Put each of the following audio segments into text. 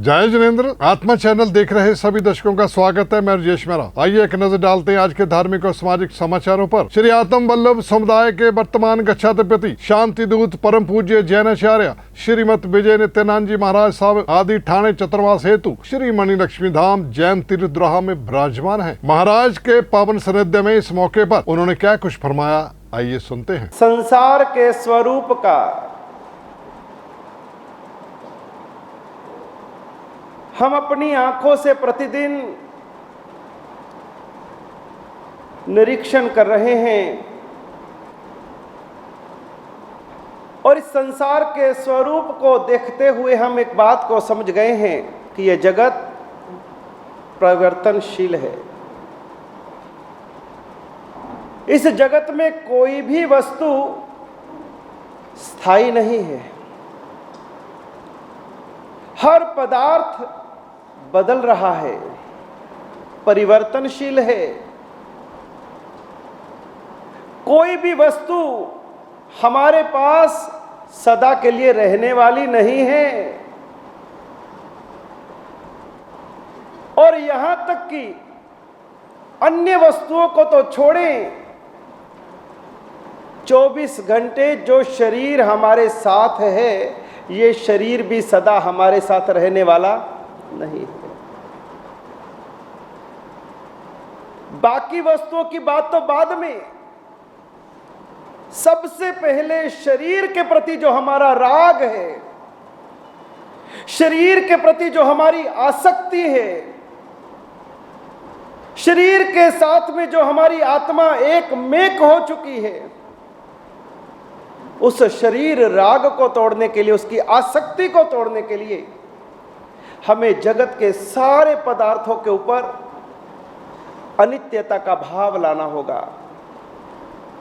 जय जिनेंद्र। आत्मा चैनल देख रहे सभी दर्शकों का स्वागत है। मैं राजेश मेहरा। आइए एक नजर डालते हैं आज के धार्मिक और सामाजिक समाचारों पर। श्री आत्म वल्लभ समुदाय के वर्तमान गच्छाधिपति शांति दूत परम पूज्य जैनाचार्य श्रीमद विजय नित्यानंद जी महाराज साहब आदि ठाणे चतुर्वास हेतु श्री मणि लक्ष्मी धाम जैन तीर्थद्रोहा में विराजमान है। महाराज के पावन सानिध्य में इस मौके पर उन्होंने क्या कुछ फरमाया, आइए सुनते हैं। संसार के स्वरूप का हम अपनी आंखों से प्रतिदिन निरीक्षण कर रहे हैं और इस संसार के स्वरूप को देखते हुए हम एक बात को समझ गए हैं कि यह जगत परिवर्तनशील है। इस जगत में कोई भी वस्तु स्थायी नहीं है। हर पदार्थ बदल रहा है, परिवर्तनशील है। कोई भी वस्तु हमारे पास सदा के लिए रहने वाली नहीं है। और यहां तक कि अन्य वस्तुओं को तो छोड़ें, 24 घंटे जो शरीर हमारे साथ है, ये शरीर भी सदा हमारे साथ रहने वाला नहीं है। बाकी वस्तुओं की बात तो बाद में, सबसे पहले शरीर के प्रति जो हमारा राग है, शरीर के प्रति जो हमारी आसक्ति है, शरीर के साथ में जो हमारी आत्मा एक मेक हो चुकी है, उस शरीर राग को तोड़ने के लिए, उसकी आसक्ति को तोड़ने के लिए हमें जगत के सारे पदार्थों के ऊपर अनित्यता का भाव लाना होगा।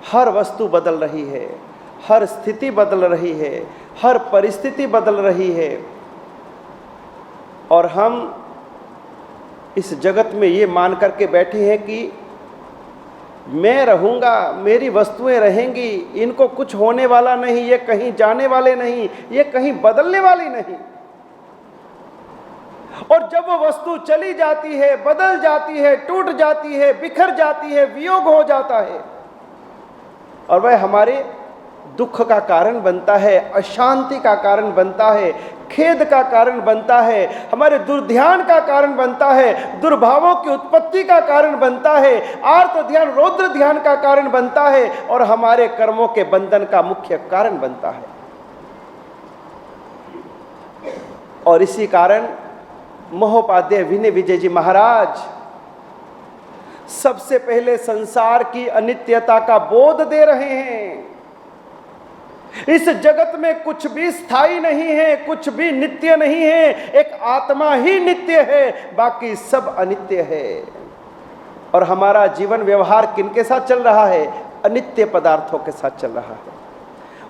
हर वस्तु बदल रही है, हर स्थिति बदल रही है, हर परिस्थिति बदल रही है और हम इस जगत में ये मान करके बैठे हैं कि मैं रहूंगा, मेरी वस्तुएं रहेंगी, इनको कुछ होने वाला नहीं, ये कहीं जाने वाले नहीं, ये कहीं बदलने वाली नहीं। और जब वो वस्तु चली जाती है, बदल जाती है, टूट जाती है, बिखर जाती है, वियोग हो जाता है और वह हमारे दुख का कारण बनता है, अशांति का कारण बनता है, खेद का कारण बनता है, हमारे दुर्ध्यान का कारण बनता है, दुर्भावों की उत्पत्ति का कारण बनता है, आर्त ध्यान रौद्र ध्यान का कारण बनता है और हमारे कर्मों के बंधन का मुख्य कारण बनता है। और इसी कारण महोपाध्याय विनय विजय जी महाराज सबसे पहले संसार की अनित्यता का बोध दे रहे हैं। इस जगत में कुछ भी स्थायी नहीं है, कुछ भी नित्य नहीं है, एक आत्मा ही नित्य है, बाकी सब अनित्य है। और हमारा जीवन व्यवहार किनके साथ चल रहा है? अनित्य पदार्थों के साथ चल रहा है।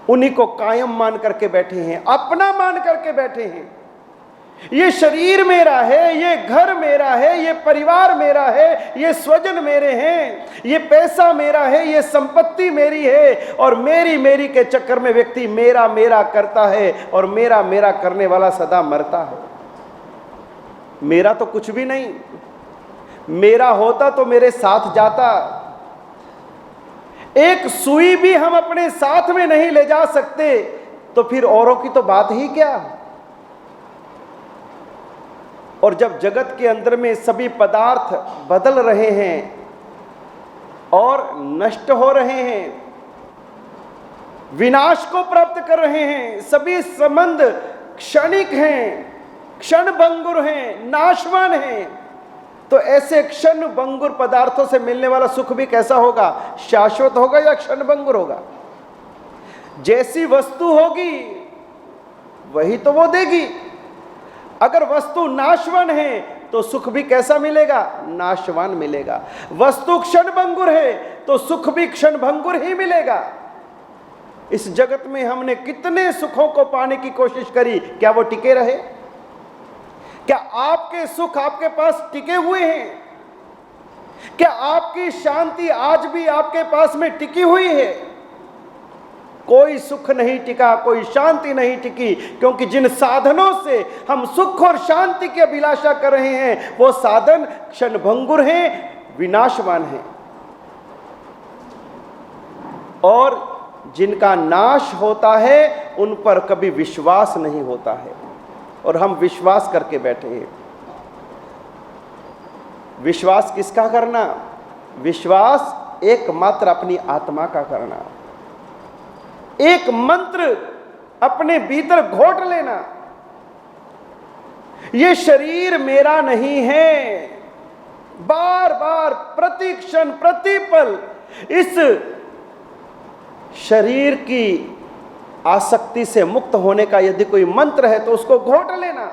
उन्हीं को कायम मान करके बैठे हैं, अपना मान करके बैठे हैं। ये शरीर मेरा है, ये घर मेरा है, ये परिवार मेरा है, ये स्वजन मेरे हैं, ये पैसा मेरा है, ये संपत्ति मेरी है। और मेरी मेरी के चक्कर में व्यक्ति मेरा मेरा करता है और मेरा मेरा करने वाला सदा मरता है। मेरा तो कुछ भी नहीं, मेरा होता तो मेरे साथ जाता। एक सुई भी हम अपने साथ में नहीं ले जा सकते तो फिर औरों की तो बात ही क्या। और जब जगत के अंदर में सभी पदार्थ बदल रहे हैं और नष्ट हो रहे हैं, विनाश को प्राप्त कर रहे हैं, सभी संबंध क्षणिक हैं, क्षणभंगुर हैं, नाशवान हैं, तो ऐसे क्षणभंगुर पदार्थों से मिलने वाला सुख भी कैसा होगा? शाश्वत होगा या क्षणभंगुर होगा? जैसी वस्तु होगी वही तो वो देगी। अगर वस्तु नाशवान है तो सुख भी कैसा मिलेगा? नाशवान मिलेगा। वस्तु क्षणभंगुर है तो सुख भी क्षणभंगुर ही मिलेगा। इस जगत में हमने कितने सुखों को पाने की कोशिश करी, क्या वो टिके रहे? क्या आपके सुख आपके पास टिके हुए हैं? क्या आपकी शांति आज भी आपके पास में टिकी हुई है? कोई सुख नहीं टिका, कोई शांति नहीं टिकी, क्योंकि जिन साधनों से हम सुख और शांति की अभिलाषा कर रहे हैं वो साधन क्षणभंगुर हैं, विनाशवान हैं। और जिनका नाश होता है उन पर कभी विश्वास नहीं होता है, और हम विश्वास करके बैठे हैं। विश्वास किसका करना? विश्वास एकमात्र अपनी आत्मा का करना। एक मंत्र अपने भीतर घोट लेना, ये शरीर मेरा नहीं है। बार बार प्रति क्षण प्रति पल इस शरीर की आसक्ति से मुक्त होने का यदि कोई मंत्र है तो उसको घोट लेना।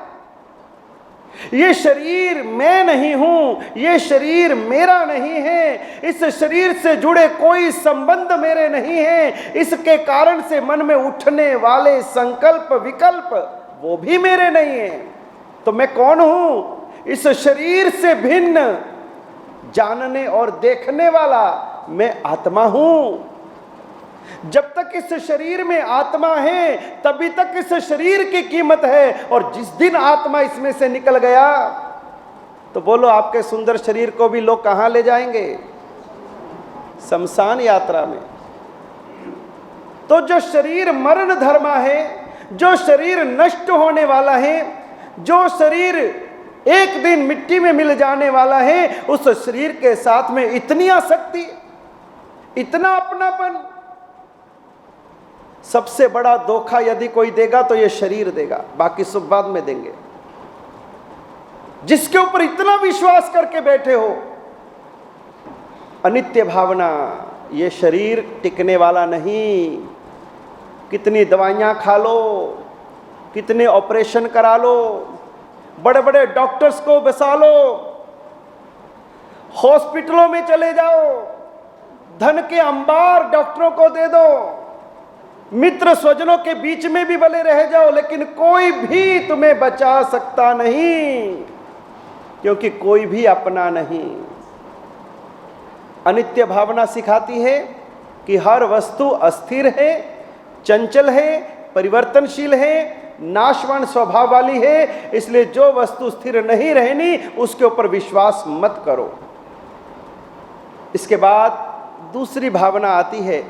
ये शरीर मैं नहीं हूं, ये शरीर मेरा नहीं है, इस शरीर से जुड़े कोई संबंध मेरे नहीं है, इसके कारण से मन में उठने वाले संकल्प विकल्प वो भी मेरे नहीं है। तो मैं कौन हूं? इस शरीर से भिन्न जानने और देखने वाला मैं आत्मा हूं। जब तक इस शरीर में आत्मा है तभी तक इस शरीर की कीमत है, और जिस दिन आत्मा इसमें से निकल गया तो बोलो आपके सुंदर शरीर को भी लोग कहां ले जाएंगे? शमशान यात्रा में। तो जो शरीर मरण धर्मा है, जो शरीर नष्ट होने वाला है, जो शरीर एक दिन मिट्टी में मिल जाने वाला है, उस शरीर के साथ में इतनी आसक्ति, इतना अपनापन। सबसे बड़ा धोखा यदि कोई देगा तो ये शरीर देगा, बाकी सब बाद में देंगे। जिसके ऊपर इतना विश्वास करके बैठे हो, अनित्य भावना, ये शरीर टिकने वाला नहीं। कितनी दवाइयां खा लो, कितने ऑपरेशन करा लो, बड़े बड़े डॉक्टर्स को बसा लो, हॉस्पिटलों में चले जाओ, धन के अंबार डॉक्टरों को दे दो, मित्र स्वजनों के बीच में भी भले रह जाओ, लेकिन कोई भी तुम्हें बचा सकता नहीं, क्योंकि कोई भी अपना नहीं। अनित्य भावना सिखाती है कि हर वस्तु अस्थिर है, चंचल है, परिवर्तनशील है, नाशवान स्वभाव वाली है। इसलिए जो वस्तु स्थिर नहीं रहनी उसके ऊपर विश्वास मत करो। इसके बाद दूसरी भावना आती है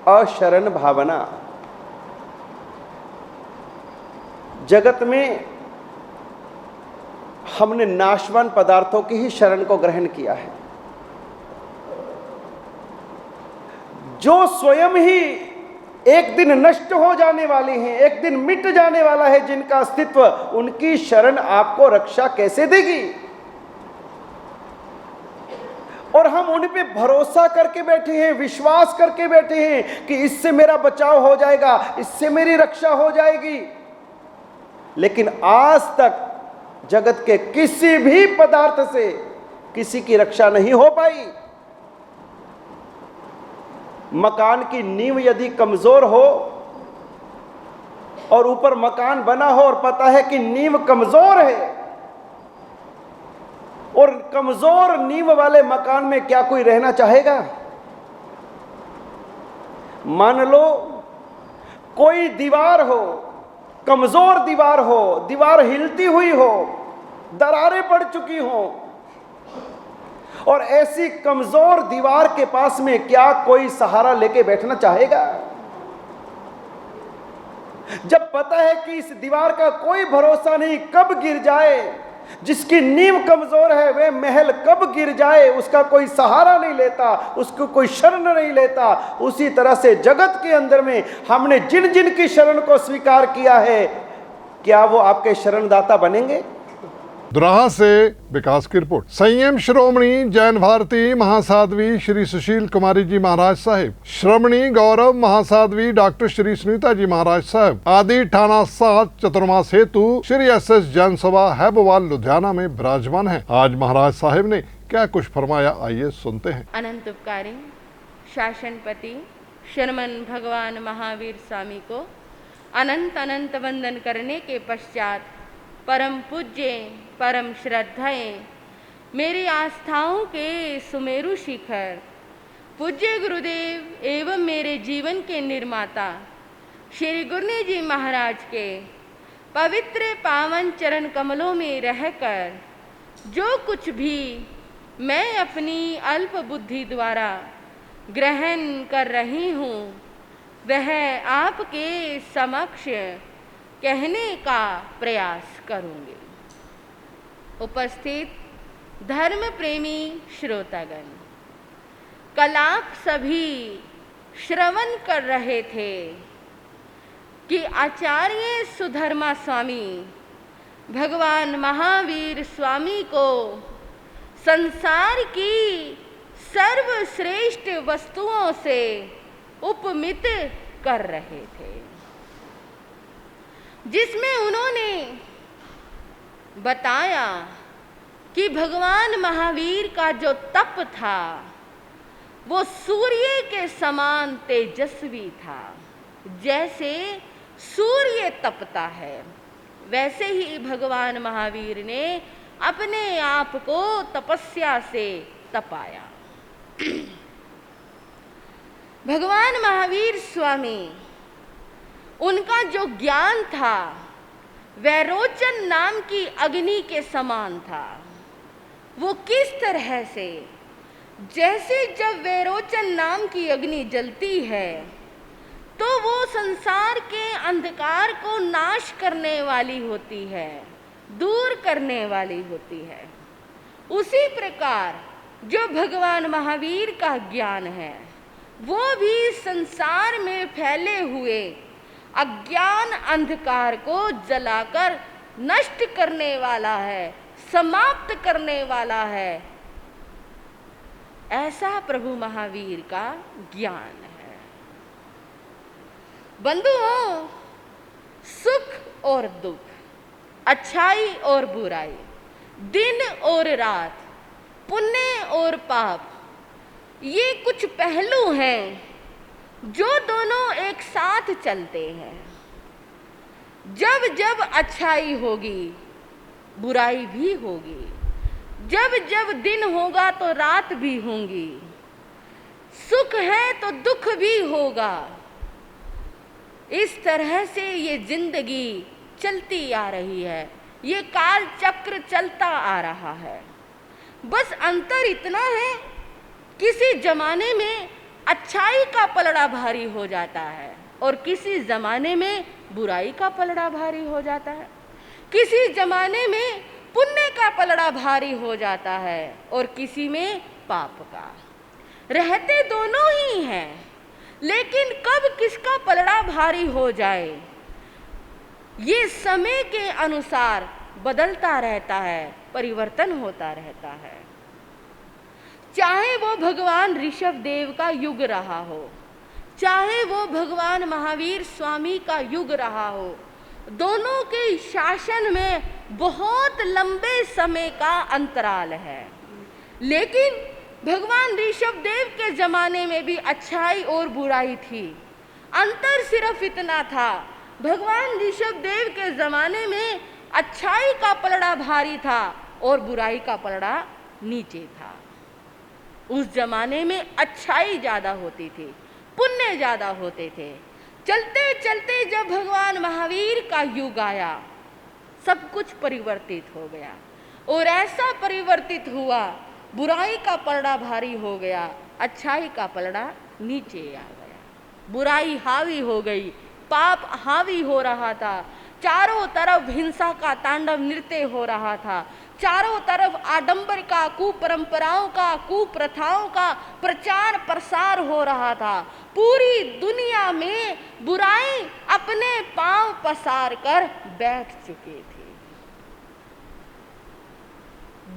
अशरण भावना। जगत में हमने नाशवान पदार्थों की ही शरण को ग्रहण किया है, जो स्वयं ही एक दिन नष्ट हो जाने वाले हैं, एक दिन मिट जाने वाला है जिनका अस्तित्व, उनकी शरण आपको रक्षा कैसे देगी? और हम उन पे भरोसा करके बैठे हैं, विश्वास करके बैठे हैं कि इससे मेरा बचाव हो जाएगा, इससे मेरी रक्षा हो जाएगी। लेकिन आज तक जगत के किसी भी पदार्थ से किसी की रक्षा नहीं हो पाई। मकान की नींव यदि कमजोर हो और ऊपर मकान बना हो और पता है कि नींव कमजोर है, और कमजोर नींव वाले मकान में क्या कोई रहना चाहेगा? मान लो कोई दीवार हो, कमजोर दीवार हो, दीवार हिलती हुई हो, दरारें पड़ चुकी हो, और ऐसी कमजोर दीवार के पास में क्या कोई सहारा लेके बैठना चाहेगा? जब पता है कि इस दीवार का कोई भरोसा नहीं, कब गिर जाए, जिसकी नींव कमजोर है वह महल कब गिर जाए उसका कोई सहारा नहीं लेता, उसको कोई शरण नहीं लेता। उसी तरह से जगत के अंदर में हमने जिन जिन की शरण को स्वीकार किया है, क्या वो आपके शरणदाता बनेंगे? दुराहा से विकास की रिपोर्ट। संयम श्रोमणी जैन भारती महासाध्वी श्री सुशील कुमारी जी महाराज साहिब, श्रमणी गौरव महासाध्वी डॉक्टर श्री सुनीता जी महाराज साहिब आदि ठाना 7 चतुर्मास हेतु श्री SS जैन सभा हैबोवाल लुधियाना में विराजमान हैं। आज महाराज साहिब ने क्या कुछ फरमाया, आइए सुनते हैं। अनंत उपकारी शासनपति शर्मन भगवान महावीर स्वामी को अनंत अनंत वंदन करने के पश्चात परम पूज्य परम श्रद्धाएं मेरी आस्थाओं के सुमेरु शिखर पूज्य गुरुदेव एवं मेरे जीवन के निर्माता श्री गुरु जी महाराज के पवित्र पावन चरण कमलों में रहकर जो कुछ भी मैं अपनी अल्प बुद्धि द्वारा ग्रहण कर रही हूँ वह आपके समक्ष कहने का प्रयास करूँगी। उपस्थित धर्म प्रेमी श्रोतागण, कल आप सभी श्रवण कर रहे थे कि आचार्य सुधर्मा स्वामी भगवान महावीर स्वामी को संसार की सर्वश्रेष्ठ वस्तुओं से उपमित कर रहे थे, जिसमें उन्होंने बताया कि भगवान महावीर का जो तप था वो सूर्य के समान तेजस्वी था। जैसे सूर्य तपता है वैसे ही भगवान महावीर ने अपने आप को तपस्या से तपाया। भगवान महावीर स्वामी, उनका जो ज्ञान था वह रोचन नाम की अग्नि के समान था। वो किस तरह से, जैसे जब वैरोचन नाम की अग्नि जलती है तो वो संसार के अंधकार को नाश करने वाली होती है, दूर करने वाली होती है, उसी प्रकार जो भगवान महावीर का ज्ञान है वो भी संसार में फैले हुए अज्ञान अंधकार को जलाकर नष्ट करने वाला है, समाप्त करने वाला है। ऐसा प्रभु महावीर का ज्ञान है। बंधुओं, सुख और दुख, अच्छाई और बुराई, दिन और रात, पुण्य और पाप, ये कुछ पहलू हैं जो दोनों एक साथ चलते हैं। जब जब अच्छाई होगी बुराई भी होगी, जब जब दिन होगा तो रात भी होंगी, सुख है तो दुख भी होगा। इस तरह से ये जिंदगी चलती आ रही है, ये काल चक्र चलता आ रहा है। बस अंतर इतना है, किसी जमाने में अच्छाई का पलड़ा भारी हो जाता है और किसी जमाने में बुराई का पलड़ा भारी हो जाता है। किसी जमाने में पुण्य का पलड़ा भारी हो जाता है और किसी में पाप का। रहते दोनों ही हैं, लेकिन कब किसका पलड़ा भारी हो जाए ये समय के अनुसार बदलता रहता है, परिवर्तन होता रहता है। चाहे वो भगवान ऋषभ देव का युग रहा हो, चाहे वो भगवान महावीर स्वामी का युग रहा हो, दोनों के शासन में बहुत लंबे समय का अंतराल है। लेकिन भगवान ऋषभ देव के जमाने में भी अच्छाई और बुराई थी। अंतर सिर्फ इतना था, भगवान ऋषभ देव के जमाने में अच्छाई का पलड़ा भारी था और बुराई का पलड़ा नीचे था। उस जमाने में अच्छाई ज्यादा होती थी, पुण्य ज्यादा होते थे। चलते चलते जब भगवान महावीर का युग आया, सब कुछ परिवर्तित हो गया और ऐसा परिवर्तित हुआ, बुराई का पलड़ा भारी हो गया, अच्छाई का पलड़ा नीचे आ गया। बुराई हावी हो गई, पाप हावी हो रहा था, चारों तरफ हिंसा का तांडव नृत्य हो रहा था, चारों तरफ आडंबर का, कुपरंपराओं का, कुप्रथाओं का प्रचार प्रसार हो रहा था। पूरी दुनिया में बुराई अपने पांव पसार कर बैठ चुकी थी।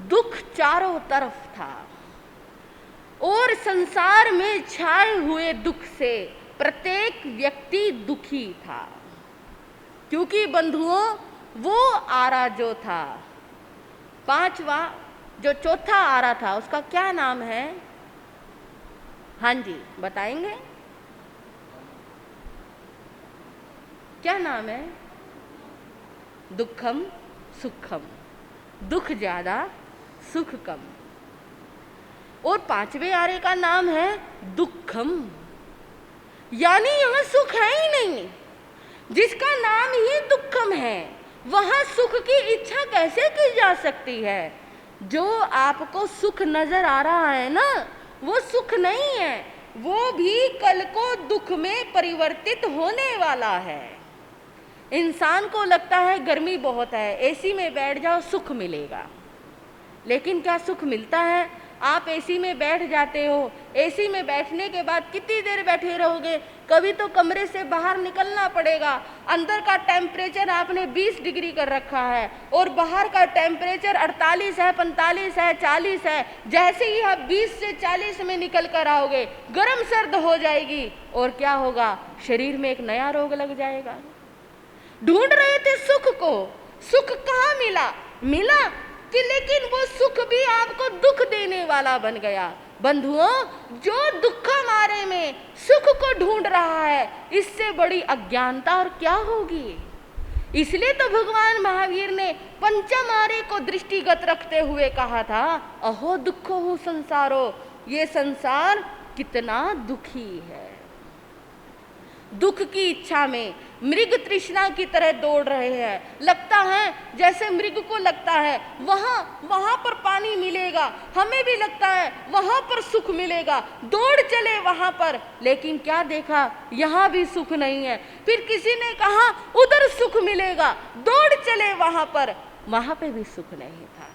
दुख चारों तरफ था और संसार में छाए हुए दुख से प्रत्येक व्यक्ति दुखी था, क्योंकि बंधुओं वो आरा जो था, पांचवा जो चौथा आरा था, उसका क्या नाम है? हाँ जी, बताएंगे क्या नाम है? दुखम सुखम, दुख ज्यादा सुख कम। और पांचवें आरे का नाम है दुखम, यानी यहां सुख है ही नहीं, जिसका नाम ही दुखम है, वहां सुख की इच्छा कैसे की जा सकती है? जो आपको सुख नजर आ रहा है ना, वो सुख नहीं है, वो भी कल को दुख में परिवर्तित होने वाला है। इंसान को लगता है गर्मी बहुत है, एसी में बैठ जाओ सुख मिलेगा, लेकिन क्या सुख मिलता है? आप एसी में बैठ जाते हो, एसी में बैठने के बाद कितनी देर बैठे रहोगे? कभी तो कमरे से बाहर निकलना पड़ेगा। अंदर का टेम्परेचर आपने 20 डिग्री कर रखा है और बाहर का टेम्परेचर 48 है, 45 है, 40 है। जैसे ही आप 20 से 40 में निकल कर आओगे, गर्म सर्द हो जाएगी और क्या होगा? शरीर में एक नया रोग लग जाएगा। ढूंढ रहे थे सुख को, सुख कहाँ मिला? मिला कि लेकिन वो सुख भी आपको दुख देने वाला बन गया। बंधुओं, जो दुख मारे में सुख को ढूंढ रहा है, इससे बड़ी अज्ञानता और क्या होगी? इसलिए तो भगवान महावीर ने पंचमारे को दृष्टिगत रखते हुए कहा था, अहो दुखो हूँ संसारो, ये संसार कितना दुखी है। दुख की इच्छा में मृग तृष्णा की तरह दौड़ रहे हैं। लगता है जैसे मृग को लगता है वहां पर पानी मिलेगा, हमें भी लगता है वहां पर सुख मिलेगा, दौड़ चले वहां पर, लेकिन क्या देखा? यहाँ भी सुख नहीं है। फिर किसी ने कहा उधर सुख मिलेगा, दौड़ चले वहां पर, वहां पे भी सुख नहीं था।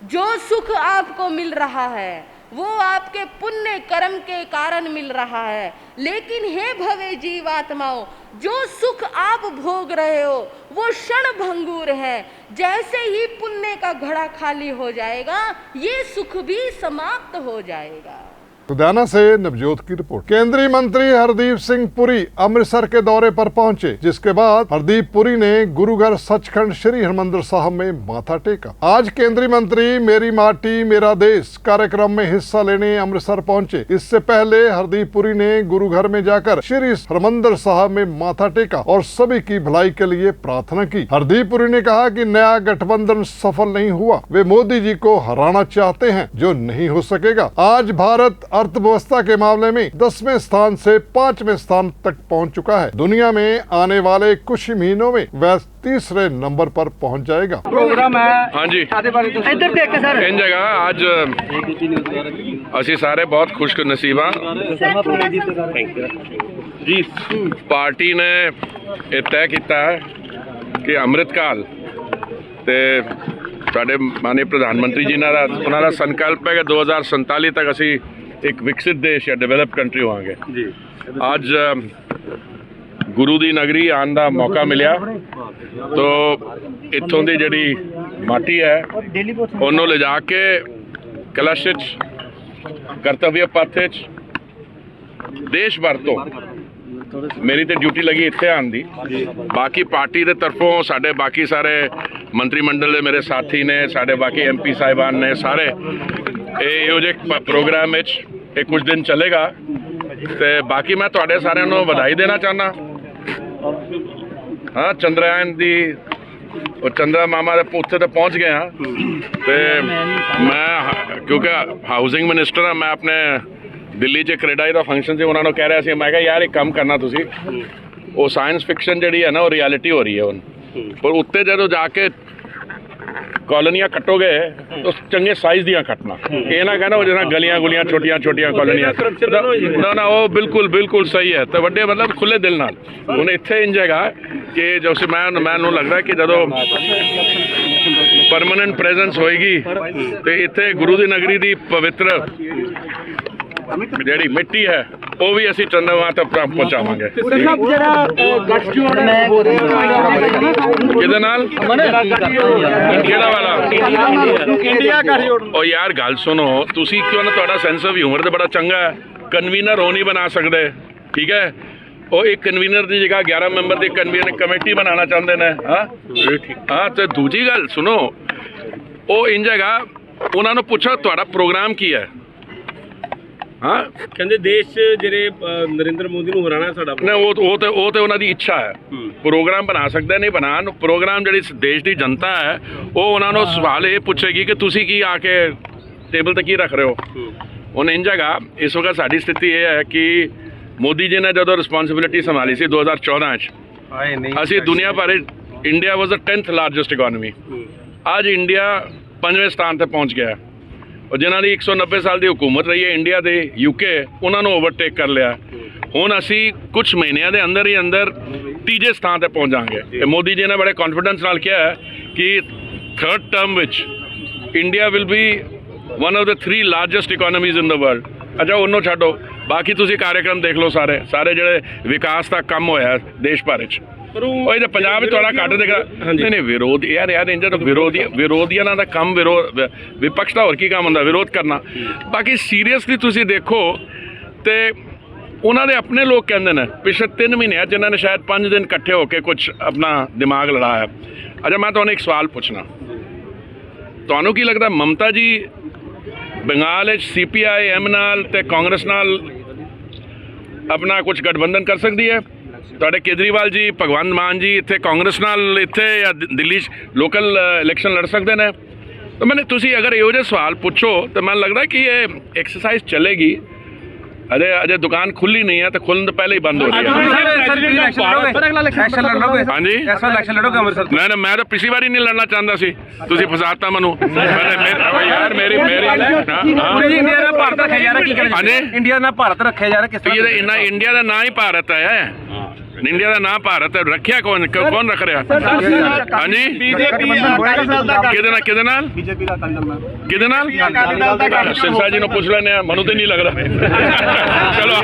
जो सुख आपको मिल रहा है वो आपके पुण्य कर्म के कारण मिल रहा है, लेकिन हे भवे जीवात्माओं, जो सुख आप भोग रहे हो वो क्षण भंगुर है। जैसे ही पुण्य का घड़ा खाली हो जाएगा, ये सुख भी समाप्त हो जाएगा। लुधियाना से नवजोत की रिपोर्ट। केंद्रीय मंत्री हरदीप सिंह पुरी अमृतसर के दौरे पर पहुंचे, जिसके बाद हरदीप पुरी ने गुरुघर सचखंड श्री हरमंदिर साहब में माथा टेका। आज केंद्रीय मंत्री मेरी माटी मेरा देश कार्यक्रम में हिस्सा लेने अमृतसर पहुंचे। इससे पहले हरदीप पुरी ने गुरुघर में जाकर श्री हरमंदिर साहब में माथा टेका और सभी की भलाई के लिए प्रार्थना की। हरदीप पुरी ने कहा कि नया गठबंधन सफल नहीं हुआ, वे मोदी जी को हराना चाहते हैं, जो नहीं हो सकेगा। आज भारत अर्थव्यवस्था के मामले में 10वें स्थान से 5वें स्थान तक पहुंच चुका है। दुनिया में आने वाले कुछ ही महीनों में वह तीसरे नंबर पर पहुंच जाएगा। प्रोग्राम है हाँ जी, इधर देख सर इन जगह आज ਅਸੀਂ ਸਾਰੇ ਬਹੁਤ ਖੁਸ਼ ਨਸੀਬਾਂ ਜੀ। ਪਾਰਟੀ ਨੇ ਇਹ ਤੈਅ ਕੀਤਾ ਹੈ ਕਿ ਅੰਮ੍ਰਿਤਕਾਲ ਤੇ ਸਾਡੇ ਮਾਨਯੋਗ ਪ੍ਰਧਾਨ ਮੰਤਰੀ ਜੀ ਨਾਲ ਉਹਨਾਂ ਦਾ ਸੰਕਲਪ ਹੈ ਕਿ 2047 ਤੱਕ ਅਸੀਂ ਇੱਕ ਵਿਕਸਿਤ ਦੇਸ਼ ਜਾਂ ਡਿਵੈਲਪ ਕੰਟਰੀ ਹੋਵਾਂਗੇ ਜੀ। ਅੱਜ ਗੁਰੂ ਦੀ ਨਗਰੀ ਆਉਣ ਦਾ ਮੌਕਾ ਮਿਲਿਆ, ਤੋ ਇੱਥੋਂ ਦੀ ਜਿਹੜੀ ਮਾਟੀ ਹੈ ਉਹਨੂੰ ਲਿਜਾ ਕੇ ਕਲਸ਼ 'ਚ ਕਰਤਵਯ ਪਥ 'ਚ ਦੇਸ਼ ਭਰ ਤੋਂ ਮੇਰੀ ਤੇ ਡਿਊਟੀ ਲੱਗੀ ਇੱਥੇ ਆਉਣ ਦੀ। ਬਾਕੀ ਪਾਰਟੀ ਦੇ ਤਰਫੋਂ ਸਾਡੇ ਬਾਕੀ ਸਾਰੇ ਮੰਤਰੀ ਮੰਡਲ ਦੇ ਮੇਰੇ ਸਾਥੀ ਨੇ, ਸਾਡੇ ਬਾਕੀ MP ਸਾਹਿਬਾਨ ਨੇ, ਸਾਰੇ ਇਹੋ ਜਿਹੇ ਪ੍ਰੋਗਰਾਮ ਵਿੱਚ ਇਹ ਕੁਝ ਦਿਨ ਚੱਲੇਗਾ। ਤੇ ਬਾਕੀ ਮੈਂ ਤੁਹਾਡੇ ਸਾਰਿਆਂ ਨੂੰ ਵਧਾਈ ਦੇਣਾ ਚਾਹੁੰਦਾ। ਹਾਂ, ਚੰਦਰਯਾਨ ਦੀ ਉਹ ਚੰਦਰਾ ਮਾਮਾ ਦੇ ਉੱਥੇ ਤੇ ਪਹੁੰਚ ਗਏ ਹਾਂ ਤੇ ਮੈਂ ਕਿਉਂਕਿ ਹਾਊਸਿੰਗ ਮਿਨਿਸਟਰ ਹਾਂ, ਮੈਂ ਆਪਣੇ ਦਿੱਲੀ 'ਚ ਕੈਨੇਡਾ ਦਾ ਫੰਕਸ਼ਨ ਸੀ, ਉਹਨਾਂ ਨੂੰ ਕਹਿ ਰਿਹਾ ਸੀ, ਮੈਂ ਕਿਹਾ ਯਾਰ ਇੱਕ ਕੰਮ ਕਰਨਾ ਤੁਸੀਂ, ਉਹ ਸਾਇੰਸ ਫਿਕਸ਼ਨ ਜਿਹੜੀ ਹੈ ਨਾ ਉਹ ਰਿਐਲਿਟੀ ਹੋ ਰਹੀ ਹੈ ਹੁਣ, ਪਰ ਉੱਤੇ ਜਦੋਂ ਜਾ ਕੇ ਕॉलोनियां कटोगे तो चंगे साइज दियां कटना, ये ना कहना वो जना गलियां गुलियां छोटियां छोटियां कॉलोनियां ना ना वो बिल्कुल बिल्कुल सही है। तो वड्डे मतलब खुले दिल नाल हुण इत्थे इंज हैगा कि जो मैनूं लगदा कि जदों परमानेंट प्रेजेंस होएगी तो इत्थे गुरु दी नगरी दी पवित्र ਜਿਹੜੀ ਮਿੱਟੀ ਹੈ ਉਹ ਵੀ ਅਸੀਂ ਚੰਦਰਮਾ ਤੱਕ ਪਹੁੰਚਾਵਾਂਗੇ। ਕਿਹਦੇ ਨਾਲ? ਕਿਹੜਾ ਵਾਲਾ? ਇੰਡੀਆ ਗੱਠਜੋੜ। ਉਹ ਯਾਰ ਗੱਲ ਸੁਣੋ, ਤੁਸੀਂ ਕਿਉਂ ਨਾ, ਤੁਹਾਡਾ ਸੈਂਸ ਆਫ ਹਿਊਮਰ ਤੇ ਬੜਾ ਚੰਗਾ ਹੈ, ਕਨਵੀਨਰ ਉਹ ਨਹੀਂ ਬਣਾ ਸਕਦੇ, ਠੀਕ ਹੈ? ਉਹ ਇੱਕ ਕਨਵੀਨਰ ਦੀ ਜਗ੍ਹਾ 11 ਮੈਂਬਰ ਦੀ ਕਨਵੀਨਰ ਕਮੇਟੀ ਬਣਾਉਣਾ ਚਾਹੁੰਦੇ ਨੇ। ਹਾਂ ਤੇ ਦੂਜੀ ਗੱਲ ਸੁਣੋ, ਉਹ ਇੰਜ ਹੈਗਾ, ਉਹਨਾਂ ਨੂੰ ਪੁੱਛੋ ਤੁਹਾਡਾ ਪ੍ਰੋਗਰਾਮ ਕੀ ਹੈ। ਹਾਂ, ਕਹਿੰਦੇ ਦੇਸ਼ 'ਚ ਜਿਹੜੇ ਨਰਿੰਦਰ ਮੋਦੀ ਨੂੰ ਹਰਾਣਾ ਸਾਡਾ ਨਹੀਂ, ਉਹ ਤੇ ਉਹਨਾਂ ਦੀ ਇੱਛਾ ਹੈ, ਪ੍ਰੋਗਰਾਮ ਬਣਾ ਸਕਦੇ ਨਹੀਂ ਬਣਾਉਣ। ਪ੍ਰੋਗਰਾਮ ਜਿਹੜੀ ਦੇਸ਼ ਦੀ ਜਨਤਾ ਹੈ ਉਹ ਉਹਨਾਂ ਨੂੰ ਸਵਾਲ ਇਹ ਪੁੱਛੇਗੀ ਕਿ ਤੁਸੀਂ ਕੀ ਆ ਕੇ ਟੇਬਲ ਤੇ ਕੀ ਰੱਖ ਰਹੇ ਹੋ। ਹੁਣ ਇੰਝ ਹੈਗਾ, ਇਸ ਵਕਤ ਸਾਡੀ ਸਥਿਤੀ ਇਹ ਹੈ ਕਿ ਮੋਦੀ ਜੀ ਨੇ ਜਦੋਂ ਰਿਸਪੌਂਸਿਬਿਲਿਟੀ ਸੰਭਾਲੀ ਸੀ 2014 'ਚ, ਅਸੀਂ ਦੁਨੀਆ ਭਰ ਇੰਡੀਆ ਵਾਜ਼ ਦ 10th ਲਾਰਜੈਸਟ ਇਕਨੋਮੀ। ਅੱਜ ਇੰਡੀਆ 5ਵੇਂ ਸਥਾਨ ਤੇ ਪਹੁੰਚ ਗਿਆ ਔਰ ਜਿਨ੍ਹਾਂ ਦੀ 190 ਸਾਲ ਦੀ ਹੁਕੂਮਤ ਰਹੀ ਹੈ ਇੰਡੀਆ ਦੇ UK, ਉਹਨਾਂ ਨੂੰ ਓਵਰਟੇਕ ਕਰ ਲਿਆ। ਹੁਣ ਅਸੀਂ ਕੁਝ ਮਹੀਨਿਆਂ ਦੇ ਅੰਦਰ ਹੀ ਅੰਦਰ 3ਜੇ ਸਥਾਨ ਤੇ ਪਹੁੰਚ ਜਾਵਾਂਗੇ। ਤੇ ਮੋਦੀ ਜੀ ਨੇ ਬੜੇ ਕੌਨਫੀਡੈਂਸ ਨਾਲ ਕਿਹਾ ਹੈ ਕਿ 3rd ਟਰਮ ਵਿੱਚ India will be one of the 3 largest economies in the world. ਅੱਛਾ ਉਹਨੂੰ ਛੱਡੋ, ਬਾਕੀ ਤੁਸੀਂ ਕਾਰਜਕ੍ਰਮ ਦੇਖ ਲਓ, ਸਾਰੇ ਜਿਹੜੇ ਵਿਕਾਸ ਦਾ ਕੰਮ ਹੋਇਆ ਦੇਸ਼ ਭਰ ਵਿੱਚ। ਉਹ ਇਹਦੇ ਪੰਜਾਬ ਵਿੱਚ ਥੋੜਾ ਘੱਟ ਦਿਖਦਾ। ਨਹੀਂ ਵਿਰੋਧ ਯਾਰ ਇੰਜ ਤਾਂ ਵਿਰੋਧੀਆਂ ਦਾ ਕੰਮ ਵਿਪਕਸ਼ ਦਾ ਹੋਰ ਕੀ ਕੰਮ ਹੁੰਦਾ, ਵਿਰੋਧ ਕਰਨਾ। ਬਾਕੀ ਸੀਰੀਅਸਲੀ ਤੁਸੀਂ ਦੇਖੋ ਤੇ ਉਹਨਾਂ ਦੇ ਆਪਣੇ ਲੋਕ ਕਹਿੰਦੇ ਨੇ ਪਿਛਲੇ 3 ਮਹੀਨਿਆਂ 'ਚ ਇਹਨਾਂ ਨੇ ਸ਼ਾਇਦ 5 ਦਿਨ ਇਕੱਠੇ ਹੋ ਕੇ ਕੁਝ ਆਪਣਾ ਦਿਮਾਗ ਲੜਾਇਆ। ਅੱਛਾ ਮੈਂ ਤੁਹਾਨੂੰ ਇੱਕ ਸਵਾਲ ਪੁੱਛਣਾ, ਤੁਹਾਨੂੰ ਕੀ ਲੱਗਦਾ ਮਮਤਾ ਜੀ ਬੰਗਾਲ ਵਿੱਚ CPIM ਨਾਲ ਤੇ ਕਾਂਗਰਸ ਨਾਲ ਆਪਣਾ ਕੁਝ ਗਠਬੰਧਨ ਕਰ ਸਕਦੀ ਹੈ? ਤੁਹਾਡੇ ਕੇਜਰੀਵਾਲ ਜੀ, ਭਗਵੰਤ ਮਾਨ ਜੀ ਇੱਥੇ ਕਾਂਗਰਸ ਨਾਲ ਇੱਥੇ ਜਾਂ ਦਿੱਲੀ 'ਚ ਲੋਕਲ ਇਲੈਕਸ਼ਨ ਲੜ ਸਕਦੇ ਨੇ? ਤਾਂ ਮੈਨੂੰ ਤੁਸੀਂ ਅਗਰ ਇਹੋ ਜਿਹੇ ਸਵਾਲ ਪੁੱਛੋ ਤਾਂ ਮੈਨੂੰ ਲੱਗਦਾ ਕਿ ਇਹ ਐਕਸਰਸਾਈਜ਼ ਚੱਲੇਗੀ। ਅਜੇ ਦੁਕਾਨ ਖੁੱਲੀ ਨਹੀਂ ਹੈ ਤਾਂ ਖੁੱਲਣ ਤੋਂ ਪਹਿਲੇ ਹੀ ਬੰਦ ਹੋ ਰਹੀ ਹੈ। ਹਾਂਜੀ ਮੈਂ ਤਾਂ ਪਿਛਲੀ ਵਾਰੀ ਨਹੀਂ ਲੜਨਾ ਚਾਹੁੰਦਾ ਸੀ, ਤੁਸੀਂ ਫਸਾਤਾ ਮੈਨੂੰ। ਯਾਰ ਮੇਰੀ ਇੰਡੀਆ ਨਾਲ ਭਾਰਤ ਰੱਖਿਆ ਜਾ ਰਿਹਾ ਕਿਸ ਤਰ੍ਹਾਂ? ਇੰਡੀਆ ਦਾ ਨਾਂ ਹੀ ਭਾਰਤ ਹੈ। ਇੰਡੀਆ ਦਾ ਨਾਂ ਭਾਰਤ ਹੈ, ਰੱਖਿਆ ਕੌਣ ਰੱਖ ਰਿਹਾ? ਹਾਂਜੀ ਕਿਹਦੇ ਨਾਲ ਸਿਰਸਾ ਜੀ ਨੂੰ ਪੁੱਛ ਲੈਣੇ ਆ, ਮੈਨੂੰ ਤੇ ਨਹੀਂ ਲੱਗਦਾ। ਚਲੋ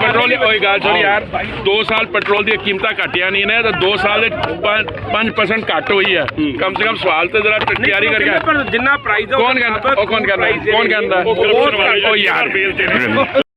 ਪੈਟਰੋਲ ਉਹੀ ਗੱਲ ਸੁਣੀ ਯਾਰ, 2 ਸਾਲ ਪੈਟਰੋਲ ਦੀਆਂ ਕੀਮਤਾਂ ਘਟੀਆਂ ਨਹੀਂ ਨੇ ਤਾਂ 2 ਸਾਲ ਦੇ 5% ਘੱਟ ਹੋਈ ਹੈ। ਕਮ ਸੇ ਕਮ ਸਵਾਲ ਤੇ ਜਰਾ ਤਿਆਰੀ ਕਰਕੇ ਜਿੰਨਾ ਪ੍ਰਾਈਸ ਕੌਣ ਕਹਿੰਦਾ ਉਹ ਯਾਰ।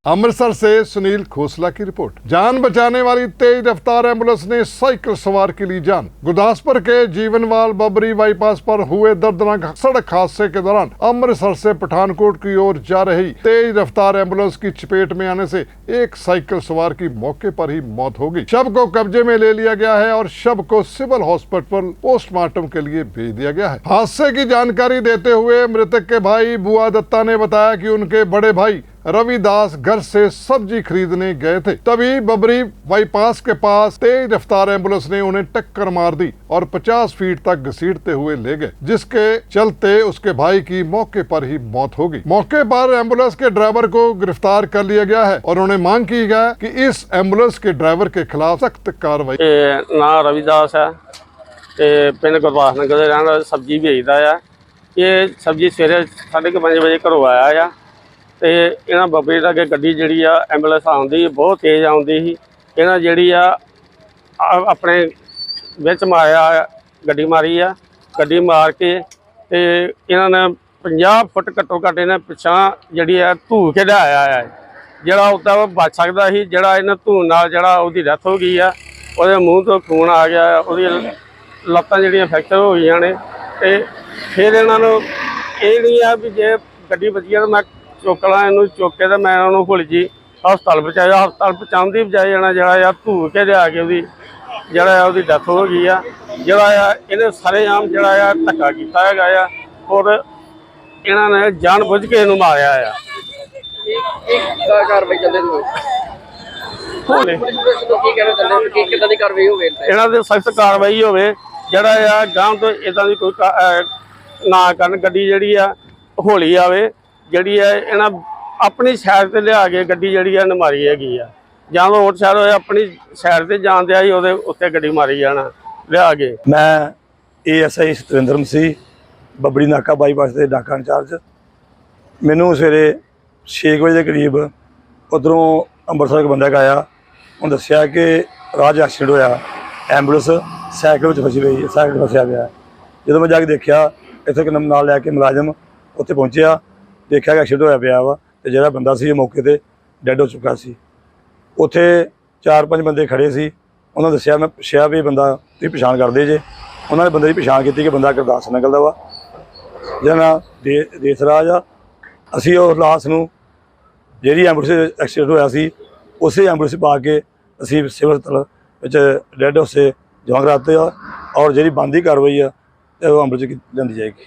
अमृतसर से सुनील खोसला की रिपोर्ट। जान बचाने वाली तेज रफ्तार एम्बुलेंस ने साइकिल सवार की ली जान। गुरदासपुर के जीवनवाल बबरी बाईपास पर हुए दर्दनाक सड़क हादसे के दौरान अमृतसर से पठानकोट की ओर जा रही तेज रफ्तार एम्बुलेंस की चपेट में आने से एक साइकिल सवार की मौके पर ही मौत हो गई। शव को कब्जे में ले लिया गया है और शव को सिविल हॉस्पिटल पोस्टमार्टम के लिए भेज दिया गया है। हादसे की जानकारी देते हुए मृतक के भाई बुआ दत्ता ने बताया कि उनके बड़े भाई रविदास घर से सब्जी खरीदने गए थे, तभी बबरी बाईपास के पास तेज रफ्तार एम्बुलेंस ने उन्हें टक्कर मार दी और 50 फीट तक घसीटते हुए ले गए, जिसके चलते उसके भाई की मौके पर ही मौत हो गई। मौके पर एम्बुलेंस के ड्राइवर को गिरफ्तार कर लिया गया है और उन्हें मांग की है कि इस एम्बुलेंस के ड्राइवर के खिलाफ सख्त कार्रवाई। ना रविदास है पिंड गुरदास नगर दे रहण वाला, सब्जी बेचदा है। ये सब्जी सवेरे 5:30 वजे घरों आया है ਤੇ ਇਹਨਾਂ ਬੱਬੇ ਦਾ ਅੱਗੇ ਗੱਡੀ ਜਿਹੜੀ ਆ ਐਂਬੂਲੈਂਸ ਆਉਂਦੀ ਬਹੁਤ ਤੇਜ਼ ਆਉਂਦੀ ਸੀ। ਇਹਨਾਂ ਜਿਹੜੀ ਆ ਆਪਣੇ ਵਿੱਚ ਮਾਰਿਆ, ਗੱਡੀ ਮਾਰੀ ਆ, ਗੱਡੀ ਮਾਰ ਕੇ ਤੇ ਇਹਨਾਂ ਨੇ 50 ਫੁੱਟ ਘੱਟੋ ਘੱਟ ਇਹਨਾਂ ਪਿੱਛਾਂ ਜਿਹੜੀ ਆ ਧੂ ਕੇ ਲਿਆਇਆ ਆ। ਜਿਹੜਾ ਉੱਦਾਂ ਉਹ ਬਚ ਸਕਦਾ ਸੀ, ਜਿਹੜਾ ਇਹਨਾਂ ਧੂ ਨਾਲ ਜਿਹੜਾ ਉਹਦੀ ਡੈਥ ਹੋ ਗਈ ਆ, ਉਹਦੇ ਮੂੰਹ ਤੋਂ ਖੂਨ ਆ ਗਿਆ, ਉਹਦੀਆਂ ਲੱਤਾਂ ਜਿਹੜੀਆਂ ਫ੍ਰੈਕਚਰ ਹੋ ਗਈਆਂ ਨੇ। ਤੇ ਫਿਰ ਇਹਨਾਂ ਨੂੰ ਇਹ ਨਹੀਂ ਆ ਵੀ ਜੇ ਗੱਡੀ ਵੱਜੀ ਆ ਤਾਂ ਮੈਂ ਚੁੱਕ ਲਾਂ ਇਹਨੂੰ, ਚੁੱਕ ਕੇ ਤਾਂ ਮੈਂ ਉਹਨੂੰ ਭੁੱਲ ਜੀ ਹਸਪਤਾਲ ਪਹੁੰਚਾਇਆ। ਹਸਪਤਾਲ ਪਹੁੰਚਾਉਣ ਦੀ ਬਜਾਏ ਜਾਣਾ ਜਿਹੜਾ ਆ ਧੂ ਕੇ ਲਿਆ ਕੇ ਉਹਦੀ ਜਿਹੜਾ ਆ ਉਹਦੀ ਡੈਥ ਹੋ ਗਈ ਆ। ਜਿਹੜਾ ਆ ਇਹਨੇ ਸਰੇਆਮ ਜਿਹੜਾ ਆ ਧੱਕਾ ਕੀਤਾ ਹੈਗਾ ਆ ਔਰ ਇਹਨਾਂ ਨੇ ਜਾਣ ਬੁੱਝ ਕੇ ਇਹਨੂੰ ਮਾਰਿਆ ਆ। ਇਹਨਾਂ ਦੇ ਸਖਤ ਕਾਰਵਾਈ ਹੋਵੇ, ਜਿਹੜਾ ਆ ਗਾਂਹ ਤੋਂ ਇਦਾਂ ਦੀ ਕੋਈ ਨਾ ਕਰਨ। ਗੱਡੀ ਜਿਹੜੀ ਆ ਹੌਲੀ ਆਵੇ, ਜਿਹੜੀ ਹੈ ਇਹਨਾਂ ਆਪਣੀ ਸਾਈਡ ਤੇ ਲਿਆ ਕੇ ਗੱਡੀ ਜਿਹੜੀ ਆ ਮਾਰੀ ਹੈਗੀ ਆ। ਜਾਂ ਤਾਂ ਹੋਰ ਸਾਈਡ ਹੋਇਆ ਆਪਣੀ ਸਾਈਡ ਤੇ ਜਾਣ ਦਿਆ ਸੀ, ਉਹਦੇ ਉੱਤੇ ਗੱਡੀ ਮਾਰੀ ਜਾਣਾ ਲਿਆ ਕੇ। ਮੈਂ ASI ਸਤਵਿੰਦਰ ਮਸੀਹ, ਬੱਬਰੀ ਨਾਕਾ ਬਾਈਪਾਸ ਦੇ ਡਾਕਾ ਇੰਚਾਰਜ। ਮੈਨੂੰ ਸਵੇਰੇ 6 ਵਜੇ ਦੇ ਕਰੀਬ ਉੱਧਰੋਂ ਅੰਮ੍ਰਿਤਸਰ ਇੱਕ ਬੰਦਾ ਆਇਆ, ਉਹਨੇ ਦੱਸਿਆ ਕਿ ਰਾਜ ਐਕਸੀਡੈਂਟ ਹੋਇਆ, ਐਂਬੂਲੈਂਸ ਸਾਈਕਲ ਵਿੱਚ ਫਸੀ ਪਈ, ਸਾਈਕਲ ਫਸਿਆ ਪਿਆ। ਜਦੋਂ ਮੈਂ ਜਾ ਕੇ ਦੇਖਿਆ, ਇੱਥੇ ਇੱਕ ਨਾਲ ਲੈ ਕੇ ਮੁਲਾਜ਼ਮ ਉੱਥੇ ਪਹੁੰਚਿਆ, ਦੇਖਿਆ ਕਿ ਐਕਸੀਡੈਂਟ ਹੋਇਆ ਪਿਆ ਵਾ ਤੇ ਜਿਹੜਾ ਬੰਦਾ ਸੀ ਮੌਕੇ ਤੇ ਡੈਡ ਹੋ ਚੁੱਕਾ ਸੀ। ਉੱਥੇ 4-5 ਬੰਦੇ ਖੜੇ ਸੀ, ਉਹਨਾਂ ਦੱਸਿਆ, ਮੈਂ ਪੁੱਛਿਆ ਵੀ ਬੰਦਾ ਤੁਸੀਂ ਪਛਾਣ ਕਰਦੇ ਜੇ? ਉਹਨਾਂ ਨੇ ਬੰਦੇ ਦੀ ਪਛਾਣ ਕੀਤੀ ਕਿ ਬੰਦਾ ਗੁਰਦਾਸ ਨਗਰ ਦਾ ਵਾ, ਜਿਹਦਾ ਨਾਂ ਦੇਸਰਾਜ ਆ। ਅਸੀਂ ਉਹ ਲਾਸ਼ ਨੂੰ ਜਿਹੜੀ ਐਂਬੂਲੈਂਸ ਐਕਸੀਡੈਂਟ ਹੋਇਆ ਸੀ ਉਸੇ ਐਂਬੂਲੈਂਸ ਪਾ ਕੇ ਅਸੀਂ ਸਿਵਲ ਹਸਪਤਾਲ ਵਿੱਚ ਡੈਡ ਹਾਊਸੇ ਜਮ੍ਹਾਂ ਕਰਾਤੇ ਆ ਔਰ ਜਿਹੜੀ ਬਣਦੀ ਕਾਰਵਾਈ ਆ ਉਹ ਅੰਮ੍ਰਿਤਸਰ ਕੀਤੀ ਜਾਂਦੀ ਜਾਏਗੀ।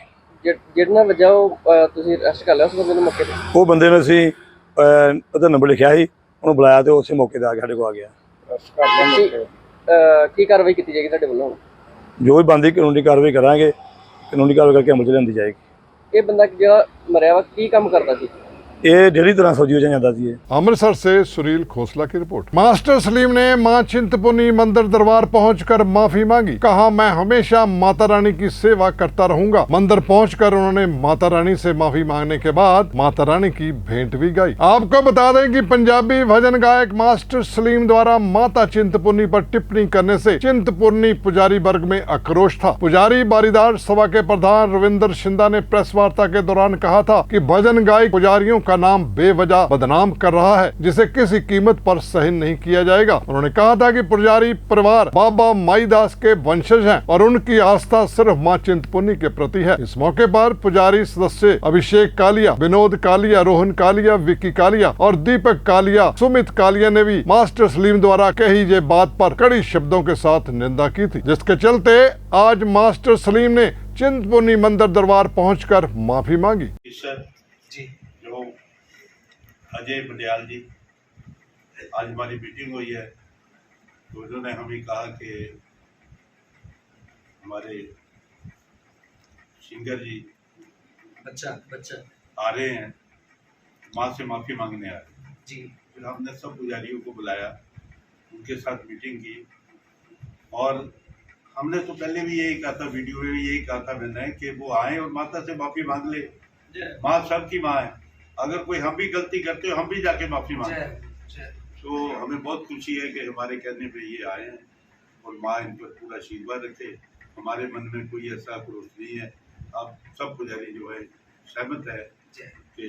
ਜਿਹੜਾ ਵਜ੍ਹਾ ਉਹ ਤੁਸੀਂ ਅਰੈਸਟ ਕਰ ਲਿਆ ਉਸ ਬੰਦੇ ਨੂੰ ਮੌਕੇ ਤੇ? ਉਹ ਬੰਦੇ ਨੂੰ ਅਸੀਂ ਉਹਦਾ ਨੰਬਰ ਲਿਖਿਆ ਸੀ ਉਹਨੂੰ ਬੁਲਾਇਆ ਤੇ ਉਸੇ ਮੌਕੇ ਤੇ ਆ ਕੇ ਸਾਡੇ ਕੋਲ ਆ ਗਿਆ। ਕੀ ਕਾਰਵਾਈ ਕੀਤੀ ਜਾਏਗੀ ਤੁਹਾਡੇ ਵੱਲੋਂ? ਜੋ ਵੀ ਬਣਦੀ ਕਾਨੂੰਨੀ ਕਾਰਵਾਈ ਕਰਾਂਗੇ, ਕਾਨੂੰਨੀ ਕਾਰਵਾਈ ਕਰਕੇ ਅਮਲ 'ਚ ਲਿਆਂਦੀ ਜਾਏਗੀ। ਇਹ ਬੰਦਾ ਜਿਹੜਾ ਮਰਿਆ ਵਾ ਕੀ ਕੰਮ ਕਰਦਾ ਸੀ? ਇਹ ਡੇਲੀ ਤਰ੍ਹਾਂ ਸਬਜ਼ੀ ਵੇਚਣ ਜਾਂਦਾ ਸੀ। अमृतसर से सुरील खोसला की रिपोर्ट। मास्टर सलीम ने मां चिंतपूर्णी मंदिर दरबार पहुंचकर माफी मांगी। कहा, मैं हमेशा माता रानी की सेवा करता रहूंगा। मंदिर पहुंचकर उन्होंने माता रानी से माफी मांगने के बाद माता रानी की भेंट भी गाई। आपको बता दें कि पंजाबी भजन गायक मास्टर सलीम द्वारा माता चिंतपूर्णी पर टिप्पणी करने से चिंतपूर्णी पुजारी वर्ग में आक्रोश था। पुजारी बारीदार सभा के प्रधान रविंदर शिंदा ने प्रेस वार्ता के दौरान कहा था कि भजन गायक पुजारियों का नाम बेवजह बदनाम कर रहा है, जिसे किसी कीमत पर सहन नहीं किया जाएगा। उन्होंने कहा था कि पुजारी परिवार बाबा माईदास के वंशज हैं और उनकी आस्था सिर्फ मां चिंतपूर्णी के प्रति है। इस मौके पर पुजारी सदस्य अभिषेक कालिया, विनोद कालिया, रोहन कालिया, विक्की कालिया और दीपक कालिया, सुमित कालिया ने भी मास्टर सलीम द्वारा कही ये बात पर कड़ी शब्दों के साथ निंदा की थी, जिसके चलते आज मास्टर सलीम ने चिंतपूर्णी मंदिर दरबार पहुंचकर माफी मांगी। जी जो अजय बंडियाल जी, आज हमारी मीटिंग हुई है तो उन्होंने हमें कहा कि हमारे सिंगर जी बच्चा आ रहे हैं, माँ से माफ़ी मांगने आ रहे हैं जी। फिर हमने सब पुजारियों को बुलाया, उनके साथ मीटिंग की और हमने तो पहले भी यही कहा था, वीडियो में भी यही कहा था मैंने कि वो आए और माता से माफ़ी मांग ले। माँ सबकी माँ है, अगर कोई हम भी गलती करते हो हम भी जाके माफ़ी मांगे। तो हमें बहुत खुशी है कि हमारे कहने पे ये आए हैं और माँ इन पर पूरा आशीर्वाद रखे। हमारे मन में कोई ऐसा क्रोध नहीं है। अब सब पुजारी जो है सहमत है कि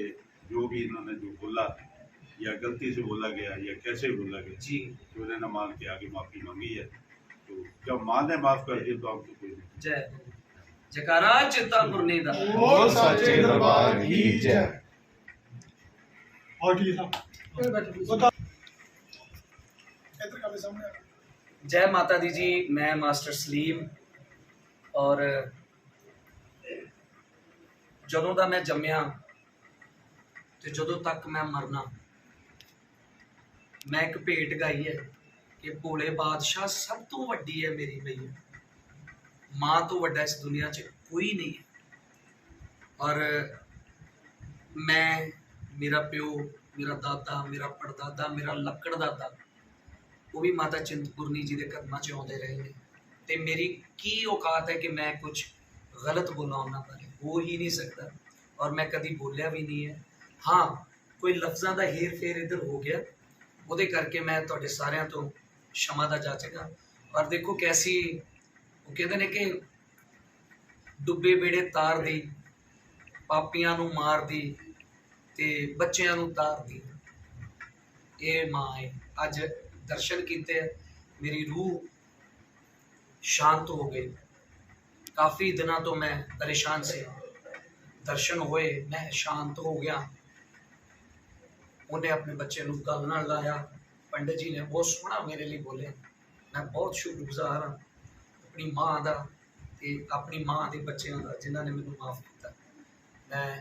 जो भी इन्होंने जो बोला या गलती से बोला गया या कैसे बोला गया जी, तो उन्होंने मान के आगे माफ़ी मांगी है। तो जब माँ ने माफ़ कर दिया तो हम तो कोई नहीं। जय जयकारा चिंतपूर्णी दा। सच्चे दरबार की जय। जय माता दी जी। मैं मास्टर सलीम और ਜਦੋਂ ਦਾ ਮੈਂ ਜੰਮਿਆ ਤੇ ਜਦੋਂ ਤੱਕ ਮੈਂ ਮਰਨਾ, ਮੈਂ ਇੱਕ ਭੇਟ ਗਾਈ ਹੈ ਕਿ ਭੋਲੇ ਬਾਦਸ਼ਾਹ ਸਭ ਤੋਂ ਵੱਡੀ ਹੈ ਮੇਰੀ ਮਈਆ, ਮਾਂ ਤੋਂ ਵੱਡਾ ਇਸ ਦੁਨੀਆ 'ਚ ਕੋਈ ਨਹੀਂ ਹੈ। ਔਰ ਮੈਂ, ਮੇਰਾ ਪਿਓ, ਮੇਰਾ ਦਾਦਾ, ਮੇਰਾ ਪੜਦਾਦਾ, ਮੇਰਾ ਲੱਕੜ ਦਾਦਾ, ਉਹ ਵੀ ਮਾਤਾ ਚਿੰਤਪੁਰਨੀ ਜੀ ਦੇ ਕਦਮਾਂ 'ਚ ਆਉਂਦੇ ਰਹੇ ਨੇ ਤੇ ਮੇਰੀ ਕੀ ਔਕਾਤ ਹੈ ਕਿ ਮੈਂ ਕੁਝ ਗਲਤ ਬੋਲਾਂ ਉਹਨਾਂ ਬਾਰੇ? ਹੋ ਹੀ ਨਹੀਂ ਸਕਦਾ ਔਰ ਮੈਂ ਕਦੀ ਬੋਲਿਆ ਵੀ ਨਹੀਂ ਹੈ। ਹਾਂ, ਕੋਈ ਲਫ਼ਜ਼ਾਂ ਦਾ ਹੇਰ ਫੇਰ ਇੱਧਰ ਹੋ ਗਿਆ, ਉਹਦੇ ਕਰਕੇ ਮੈਂ ਤੁਹਾਡੇ ਸਾਰਿਆਂ ਤੋਂ क्षमा ਦਾ ਜਾਚੇਗਾ। ਔਰ ਦੇਖੋ ਕੈਸੀ ਉਹ ਕਹਿੰਦੇ ਨੇ ਕਿ ਡੁੱਬੇ ਬੇੜੇ ਤਾਰ ਦੀ, ਪਾਪੀਆਂ ਨੂੰ ਮਾਰਦੀ ਤੇ ਬੱਚਿਆਂ ਨੂੰ ਤਾਰਦੀ, ਇਹ ਮਾਂ ਹੈ। ਅੱਜ ਦਰਸ਼ਨ ਕੀਤੇ, ਮੇਰੀ रूह शांत हो गई। काफ़ी दिनों तो मैं परेशान से, दर्शन होए मैं शांत हो गया। उन्हें अपने बच्चे को गल नाल लाया, पंडित जी ने बहुत सोहना मेरे लिए बोले। मैं बहुत शुक्रगुजार हाँ अपनी माँ का ते अपनी माँ के बच्चों का जिन्होंने मैनू माफ़ किया। मैं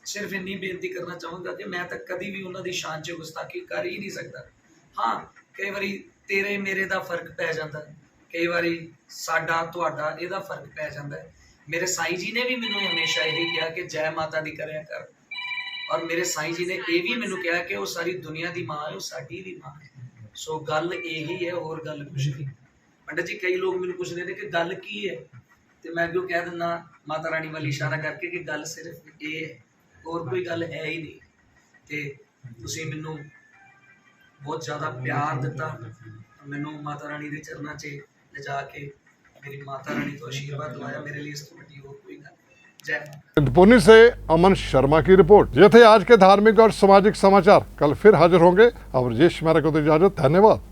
सिर्फ इन्नी बेनती करना चाहूँगा कि मैं तो कभी भी उन्होंने शान च गुस्ताखी कर ही नहीं सकता। हाँ, कई बारी तेरे मेरे का फर्क पै जाता, कई बारी साडा तुहाडा इहदा फर्क पै जाता है। मेरे साईं जी ने भी मैनू हमेशा यही कहा कि जय माता दी करया कर, और मेरे साईं जी ने यह भी मैनू कहा कि वो सारी दुनिया की माँ है, वो साडी भी माँ है। सो गल यही है, और गल कुछ नहीं। पंडित जी कई लोग मैनू पुछदे ने कि गल की है, तो मैं अगों कह दिंदा माता रानी वाल इशारा करके कि गल सिर्फ ये है, और कोई गल है ही नहीं। तो तुसीं मैनू बहुत ज़्यादा प्यार दिता, मैनू माता रानी के चरणों से ले जाके मेरी माता रानी तो आशीर्वाद दवाया, मेरे लिए इस तो बड़ी और कोई गल। जय माता। चिंतपूर्णी से अमन शर्मा की रिपोर्ट। ये थे आज के धार्मिक और सामाजिक समाचार। कल फिर हाजिर होंगे। अब राजेश मेहरा को तो इजाजत। धन्यवाद।